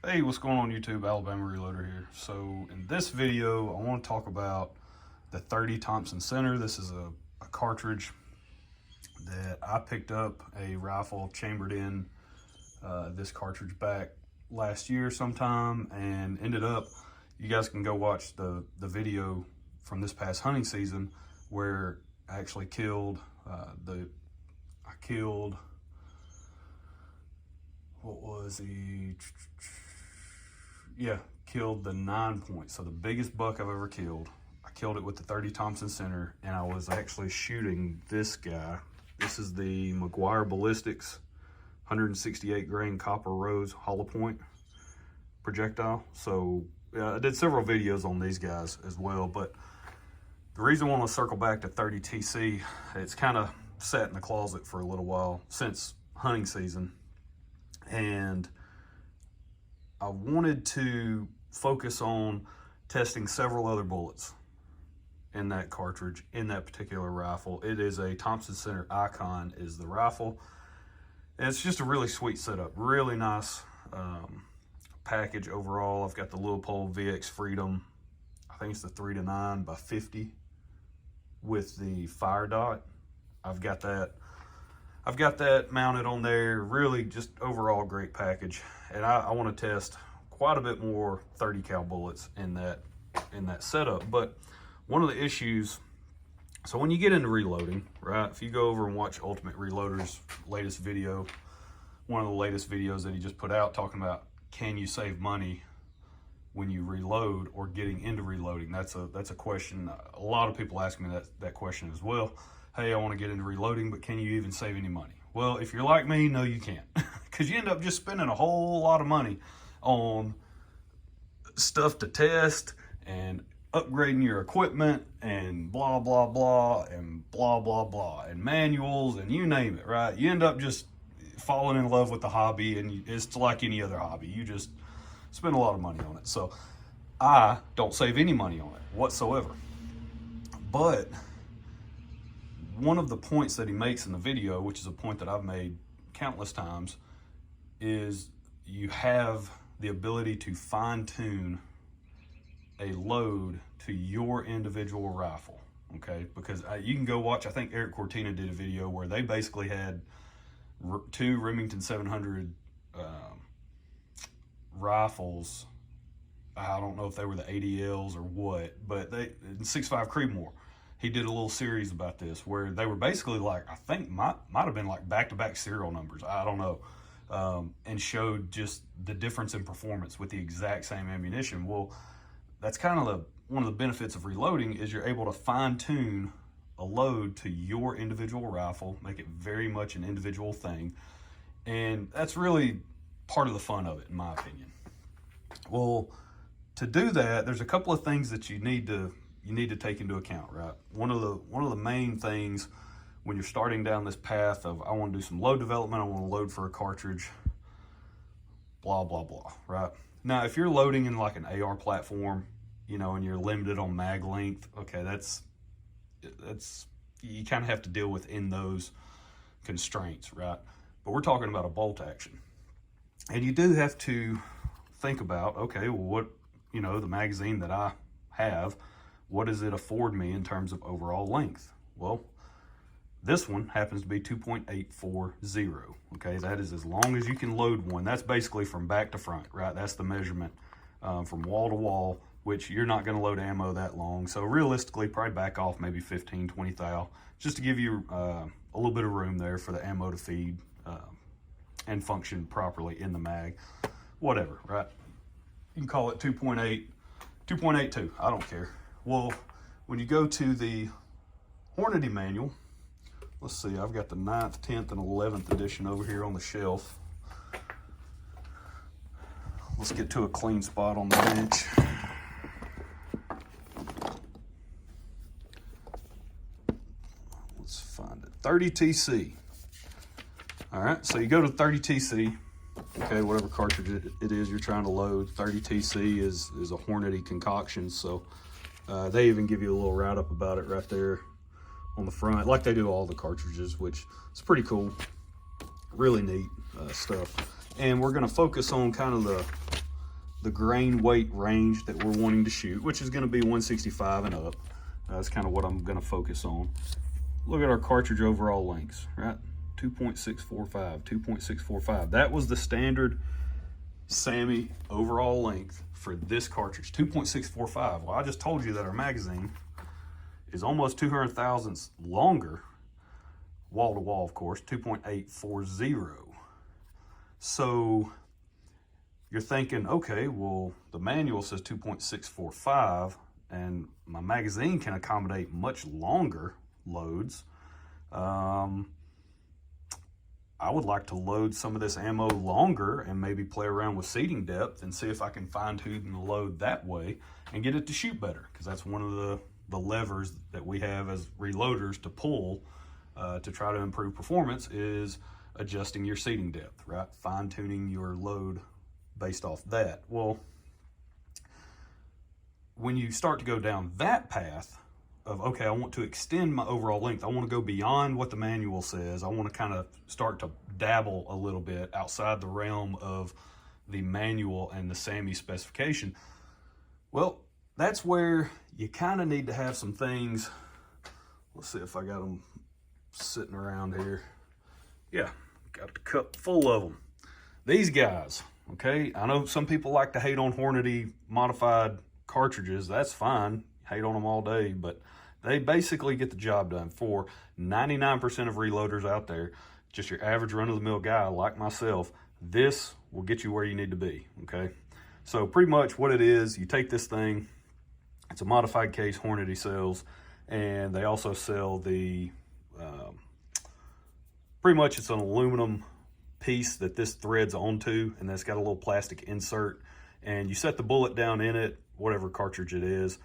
Hey, what's going on YouTube? Alabama Reloader here. So in this video, I want to talk about the 30 Thompson Center. This is a cartridge that I picked up a rifle chambered in this cartridge back last year sometime, and ended up, you guys can go watch the video from this past hunting season where I actually killed killed the 9-point, so the biggest buck I've ever killed. I killed it with the 30 Thompson Center, and I was actually shooting this guy. This is the McGuire Ballistics 168 grain copper rose hollow point projectile. So I did several videos on these guys as well, but the reason I want to circle back to 30 TC, it's kind of sat in the closet for a little while since hunting season, and I wanted to focus on testing several other bullets in that cartridge, in that particular rifle. It is a Thompson Center Icon is the rifle. And it's just a really sweet setup, really nice package overall. I've got the Leupold VX Freedom, I think it's the 3-9 by 50 with the fire dot. I've got that mounted on there. Really just overall great package. And I want to test quite a bit more 30 cal bullets in that setup. But one of the issues, so when you get into reloading, right, if you go over and watch Ultimate Reloader's latest video, one of the latest videos that he just put out talking about can you save money when you reload or getting into reloading, that's a question. A lot of people ask me that question as well. Hey, I want to get into reloading, but can you even save any money? Well, if you're like me, no, you can't, because you end up just spending a whole lot of money on stuff to test and upgrading your equipment and blah, blah, blah, and blah, blah, blah, and manuals and you name it, right? You end up just falling in love with the hobby, and it's like any other hobby. You just spend a lot of money on it. So I don't save any money on it whatsoever. But one of the points that he makes in the video, which is a point that I've made countless times, is you have the ability to fine-tune a load to your individual rifle, okay? Because you can go watch, I think Eric Cortina did a video where they basically had two Remington 700 rifles. I don't know if they were the ADLs or what, but they, in 6.5 Creedmoor, he did a little series about this where they were basically like, I think might have been like back-to-back serial numbers, I don't know, and showed just the difference in performance with the exact same ammunition. Well, that's kind of one of the benefits of reloading, is you're able to fine-tune a load to your individual rifle, make it very much an individual thing, and that's really part of the fun of it, in my opinion. Well, to do that, there's a couple of things that you need to take into account, right? One of the main things when you're starting down this path of, I want to do some load development, I want to load for a cartridge, blah, blah, blah, right? Now, if you're loading in like an AR platform, you know, and you're limited on mag length, okay, that's you kind of have to deal with in those constraints, right? But we're talking about a bolt action. And you do have to think about, okay, well, what, you know, the magazine that I have, what does it afford me in terms of overall length? Well, this one happens to be 2.840, okay? That is as long as you can load one. That's basically from back to front, right? That's the measurement from wall to wall, which you're not gonna load ammo that long. So realistically, probably back off maybe 15, 20 thou, just to give you a little bit of room there for the ammo to feed and function properly in the mag, whatever, right? You can call it 2.8, 2.82, I don't care. Well, when you go to the Hornady manual, let's see, I've got the 9th, 10th, and 11th edition over here on the shelf. Let's get to a clean spot on the bench. Let's find it. 30 TC. All right, so you go to 30 TC, okay, whatever cartridge it is you're trying to load. 30 TC is a Hornady concoction, so they even give you a little write-up about it right there on the front, like they do all the cartridges, which is pretty cool. Really neat stuff. And we're gonna focus on kind of the grain weight range that we're wanting to shoot, which is going to be 165 and up. That's kind of what I'm going to focus on. Look at our cartridge overall lengths, right? 2.645, 2.645. That was the standard SAMI overall length for this cartridge, 2.645. Well, I just told you that our magazine is almost 200 thousandths longer, wall to wall, of course, 2.840. So you're thinking, okay, well, the manual says 2.645, and my magazine can accommodate much longer loads. I would like to load some of this ammo longer and maybe play around with seating depth and see if I can fine tune the load that way and get it to shoot better, because that's one of the levers that we have as reloaders to pull to try to improve performance, is adjusting your seating depth, right? Fine tuning your load based off that. Well, when you start to go down that path of, okay, I want to extend my overall length, I want to go beyond what the manual says, I want to kind of start to dabble a little bit outside the realm of the manual and the SAMI specification, well, that's where you kind of need to have some things. Let's see if I got them sitting around here. Yeah, got the cup full of them. These guys, okay, I know some people like to hate on Hornady modified cartridges. That's fine, hate on them all day, but they basically get the job done for 99% of reloaders out there. Just your average run-of-the-mill guy like myself, this will get you where you need to be, okay? So pretty much what it is, you take this thing, it's a modified case Hornady sells, and they also sell the, pretty much it's an aluminum piece that this threads onto, and that's got a little plastic insert, and you set the bullet down in it, whatever cartridge it is,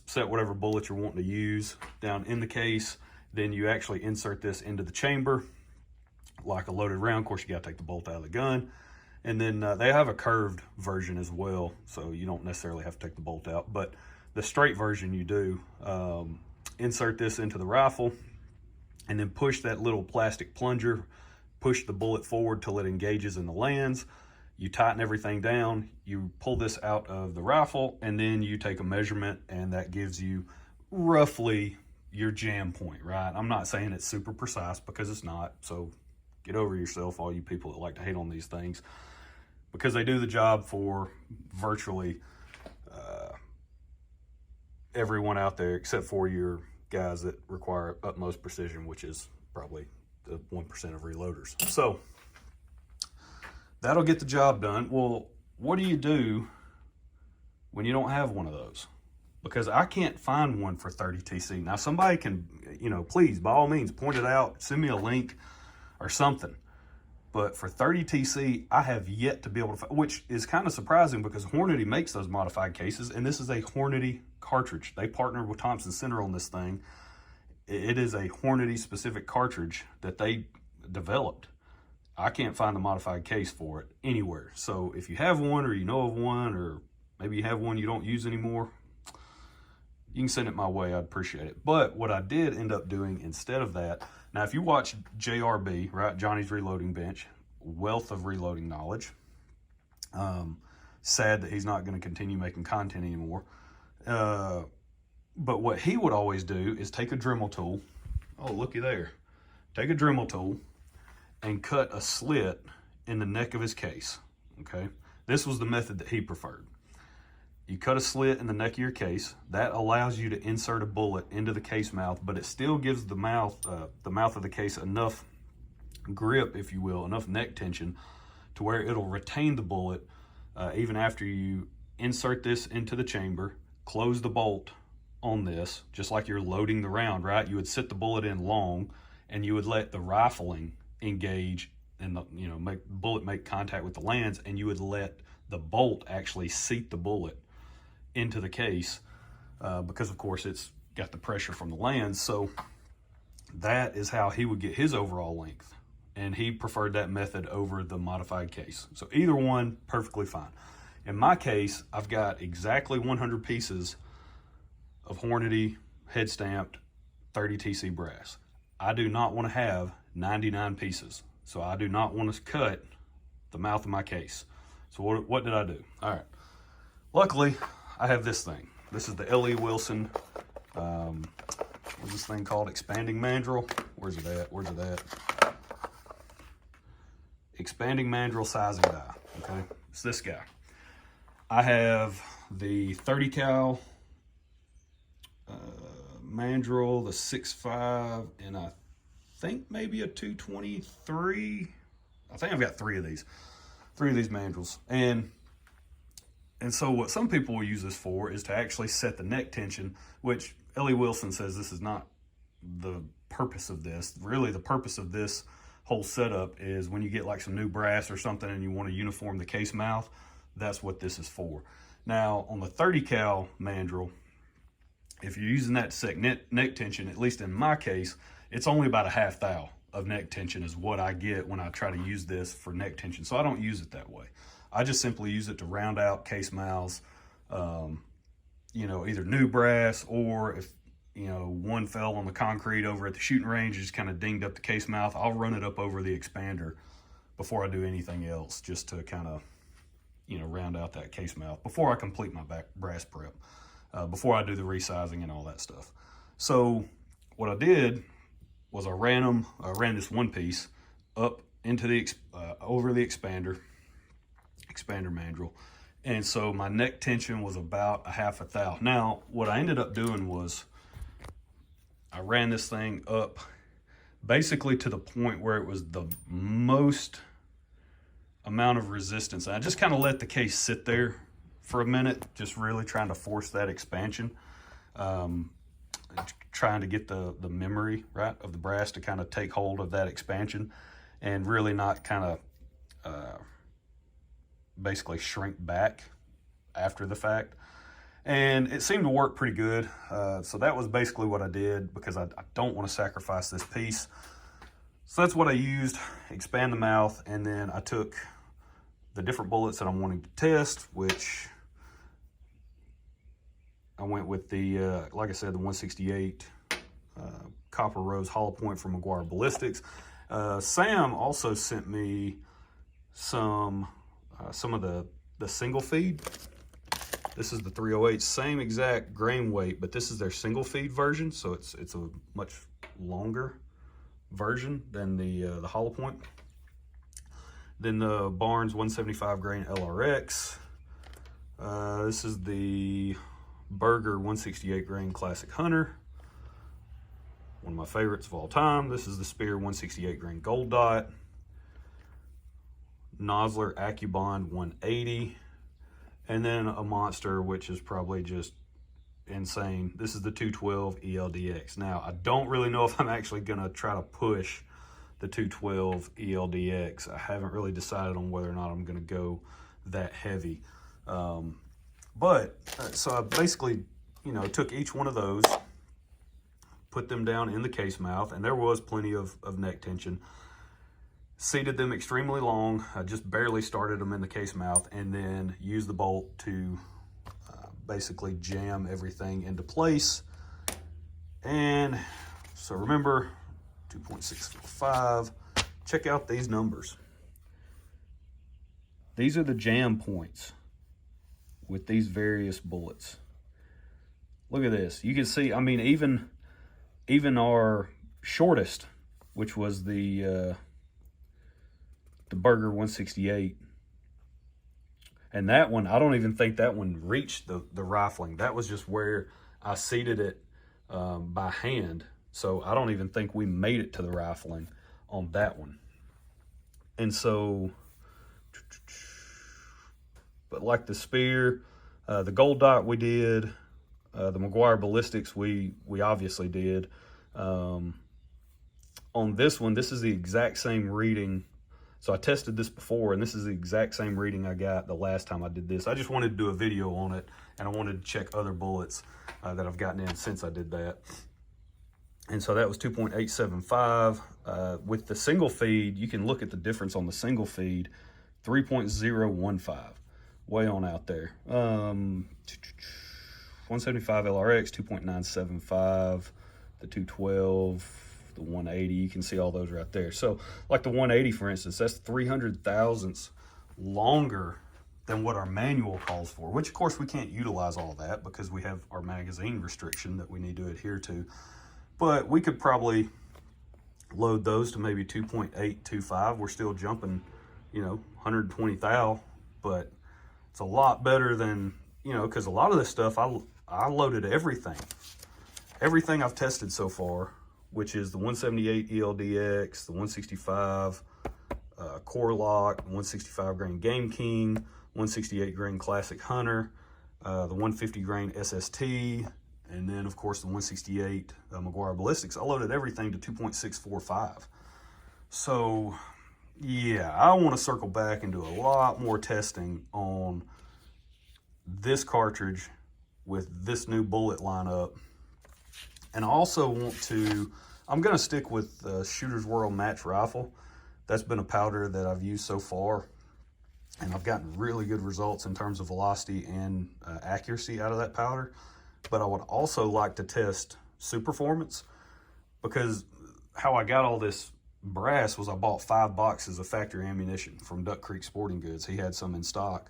set whatever bullet you're wanting to use down in the case, then you actually insert this into the chamber like a loaded round. Of course, you got to take the bolt out of the gun, and then they have a curved version as well, so you don't necessarily have to take the bolt out, but the straight version you do. Insert this into the rifle and then push that little plastic plunger, push the bullet forward till it engages in the lands. You tighten everything down, you pull this out of the rifle, and then you take a measurement, and that gives you roughly your jam point, right? I'm not saying it's super precise, because it's not, so get over yourself, all you people that like to hate on these things, because they do the job for virtually everyone out there, except for your guys that require utmost precision, which is probably the 1% of reloaders. So that'll get the job done. Well, what do you do when you don't have one of those? Because I can't find one for 30 TC. Now, somebody can, please, by all means, point it out, send me a link or something. But for 30 TC, I have yet to be able to find, which is kind of surprising, because Hornady makes those modified cases, and this is a Hornady cartridge. They partnered with Thompson Center on this thing. It is a Hornady specific cartridge that they developed. I can't find a modified case for it anywhere. So if you have one, or you know of one, or maybe you have one you don't use anymore, you can send it my way. I'd appreciate it. But what I did end up doing instead of that, now if you watch JRB, right, Johnny's Reloading Bench, wealth of reloading knowledge. Sad that he's not going to continue making content anymore. But what he would always do is take a Dremel tool. Oh, looky there. Take a Dremel tool and cut a slit in the neck of his case, okay? This was the method that he preferred. You cut a slit in the neck of your case. That allows you to insert a bullet into the case mouth, but it still gives the mouth of the case enough grip, if you will, enough neck tension to where it'll retain the bullet even after you insert this into the chamber, close the bolt on this, just like you're loading the round, right? You would sit the bullet in long, and you would let the rifling engage and the bullet make contact with the lands, and you would let the bolt actually seat the bullet into the case because of course it's got the pressure from the lands. So that is how he would get his overall length, and he preferred that method over the modified case. So either one, perfectly fine. In my case, I've got exactly 100 pieces of Hornady head stamped 30 TC brass. I do not want to have 99 pieces, so I do not want to cut the mouth of my case. So what did I do? All right, Luckily, I have this thing. This is the L.E. Wilson, what's this thing called? Expanding mandrel. Where's it at? Where's it at? Expanding mandrel sizing die, okay? It's this guy. I have the 30 cal mandrel, the 6.5, and I think maybe a 223. I think I've got three of these mandrels. And so what some people will use this for is to actually set the neck tension, which L.E. Wilson says this is not the purpose of this. Really, the purpose of this whole setup is when you get like some new brass or something and you want to uniform the case mouth, that's what this is for. Now, on the 30 cal mandrel, if you're using that to set neck tension, at least in my case, it's only about a half thou of neck tension is what I get when I try to use this for neck tension. So I don't use it that way. I just simply use it to round out case mouths, you know, either new brass, or if, you know, one fell on the concrete over at the shooting range, just kind of dinged up the case mouth, I'll run it up over the expander before I do anything else, just to kind of, you know, round out that case mouth before I complete my brass prep, before I do the resizing and all that stuff. So what I did was I ran this one piece up into the, over the expander mandrel. And so my neck tension was about a half a thou. Now, what I ended up doing was I ran this thing up basically to the point where it was the most amount of resistance. And I just kind of let the case sit there for a minute, just really trying to force that expansion. Trying to get the memory, right, of the brass to kind of take hold of that expansion and really not kind of basically shrink back after the fact. And it seemed to work pretty good. So that was basically what I did, because I don't want to sacrifice this piece. So that's what I used, expand the mouth, and then I took the different bullets that I'm wanting to test, which I went with the, like I said, the 168 Copper Rose hollow point from McGuire Ballistics. Sam also sent me some of the single feed. This is the 308, same exact grain weight, but this is their single feed version, so it's a much longer version than the hollow point. Then the Barnes 175 grain LRX. This is the Berger 168 grain Classic Hunter, one of my favorites of all time. This is the Spear 168 grain Gold Dot. Nosler AccuBond 180, and then a monster, which is probably just insane. This is the 212 ELDX. Now, I don't really know if I'm actually gonna try to push the 212 ELDX. I haven't really decided on whether or not I'm gonna go that heavy. So I basically, you know, took each one of those, put them down in the case mouth, and there was plenty of neck tension. Seated them extremely long. I just barely started them in the case mouth, and then used the bolt to basically jam everything into place. And so remember, 2.645. Check out these numbers. These are the jam points with these various bullets. Look at this. You can see, I mean, even our shortest, which was the Berger 168, and that one, I don't even think that one reached the rifling. That was just where I seated it by hand, so I don't even think we made it to the rifling on that one. And so, but like the Spear, the Gold Dot we did, the McGuire Ballistics we obviously did. On this one, this is the exact same reading. So I tested this before, and this is the exact same reading I got the last time I did this. I just wanted to do a video on it, and I wanted to check other bullets that I've gotten in since I did that. And so that was 2.875. With the single feed, you can look at the difference on the single feed, 3.015, way on out there. 175 LRX, 2.975, the 212, the 180, you can see all those right there. So like the 180, for instance, that's 300 thousandths longer than what our manual calls for, which of course we can't utilize all that because we have our magazine restriction that we need to adhere to. But we could probably load those to maybe 2.825. We're still jumping, you know, 120 thou, but it's a lot better than, you know, because a lot of this stuff, I loaded everything I've tested so far, which is the 178 ELDX, the 165 Core Lock, 165 grain Game King, 168 grain Classic Hunter, the 150 grain SST, and then of course the 168 McGuire Ballistics. I loaded everything to 2.645. So yeah, I want to circle back and do a lot more testing on this cartridge with this new bullet lineup. And I also want to, I'm going to stick with Shooter's World Match Rifle. That's been a powder that I've used so far, and I've gotten really good results in terms of velocity and accuracy out of that powder. But I would also like to test Superformance, because how I got all this brass was I bought 5 boxes of factory ammunition from Duck Creek Sporting Goods. He had some in stock,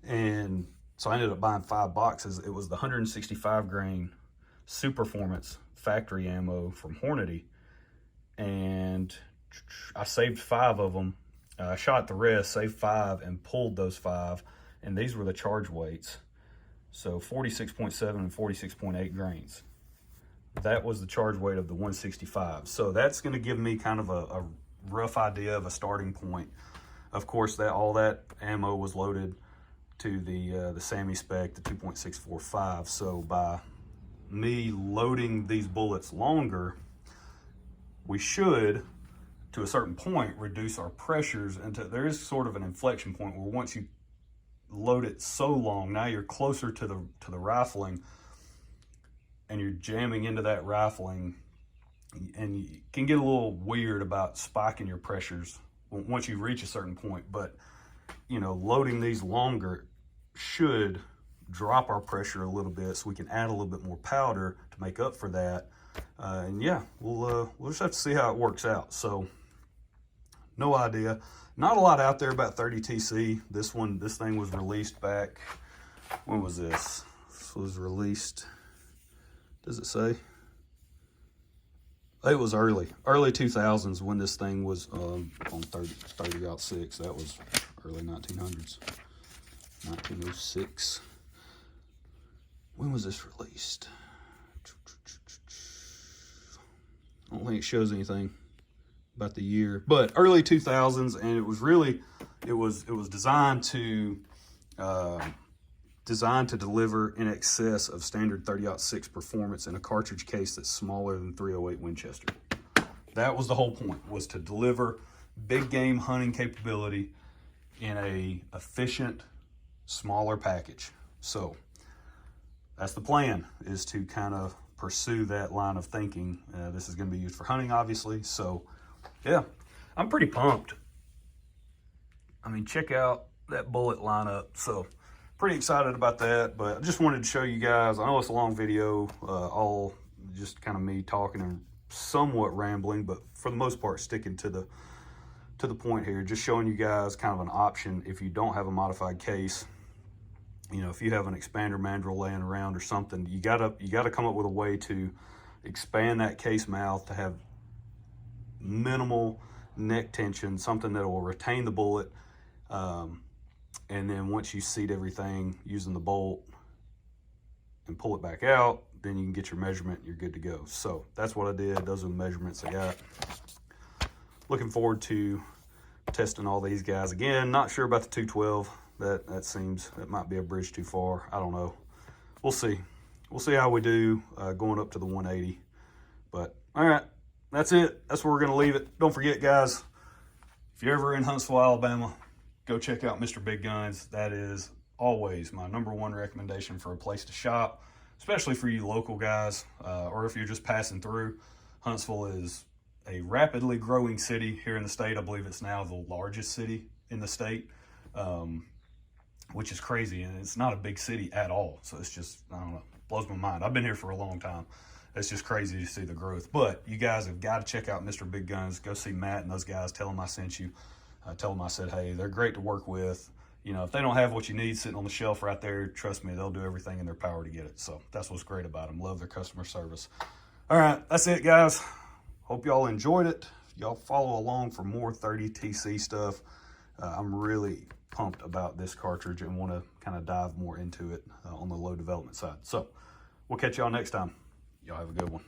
and so I ended up buying 5 boxes. It was the 165 grain Superformance factory ammo from Hornady, and I saved 5 of them. I shot the rest, saved 5, and pulled those 5, and these were the charge weights. So 46.7 and 46.8 grains. That was the charge weight of the 165. So that's going to give me kind of a rough idea of a starting point. Of course, that all that ammo was loaded to the SAMI spec, the 2.645. So by me loading these bullets longer, we should, to a certain point, reduce our pressures until there is sort of an inflection point where once you load it so long, now you're closer to the rifling, and you're jamming into that rifling, and you can get a little weird about spiking your pressures once you reach a certain point. But you know, loading these longer should drop our pressure a little bit, so we can add a little bit more powder to make up for that. And yeah, we'll just have to see how it works out. So no idea. Not a lot out there about 30TC. This thing was released back, when was this? This was released, does it say? It was early 2000s when this thing was on 30-06. That was early 1900s, 1906. When was this released? I don't think it shows anything about the year, but early 2000s, and it was really, it was designed to deliver in excess of standard 30-06 performance in a cartridge case that's smaller than 308 Winchester. That was the whole point, was to deliver big game hunting capability in a efficient, smaller package. So that's the plan, is to kind of pursue that line of thinking. This is going to be used for hunting, obviously. So yeah, I'm pretty pumped. I mean, check out that bullet lineup. So pretty excited about that, but I just wanted to show you guys. I know it's a long video, all just kind of me talking and somewhat rambling, but for the most part sticking to the point here, just showing you guys kind of an option if you don't have a modified case. You know, if you have an expander mandrel laying around or something, you gotta come up with a way to expand that case mouth to have minimal neck tension, something that will retain the bullet. And then once you seat everything using the bolt and pull it back out, then you can get your measurement and you're good to go. So that's what I did. Those are the measurements I got. Looking forward to testing all these guys again. Not sure about the 212. That seems, that might be a bridge too far. I don't know. We'll see. We'll see how we do going up to the 180. But all right, that's it. That's where we're going to leave it. Don't forget, guys, if you're ever in Huntsville, Alabama, go check out Mr. Big Guns. That is always my #1 recommendation for a place to shop, especially for you local guys, or if you're just passing through. Huntsville is a rapidly growing city here in the state. I believe it's now the largest city in the state, which is crazy, and it's not a big city at all. So it's just, I don't know, blows my mind. I've been here for a long time. It's just crazy to see the growth. But you guys have got to check out Mr. Big Guns. Go see Matt and those guys. Tell them I sent you. Tell them I said, hey, they're great to work with. you know, if they don't have what you need sitting on the shelf right there, trust me, they'll do everything in their power to get it. So that's what's great about them. Love their customer service. All right, that's it, guys. Hope y'all enjoyed it. Y'all follow along for more 30TC stuff. I'm really pumped about this cartridge and want to kind of dive more into it on the low development side. So we'll catch y'all next time. Y'all have a good one.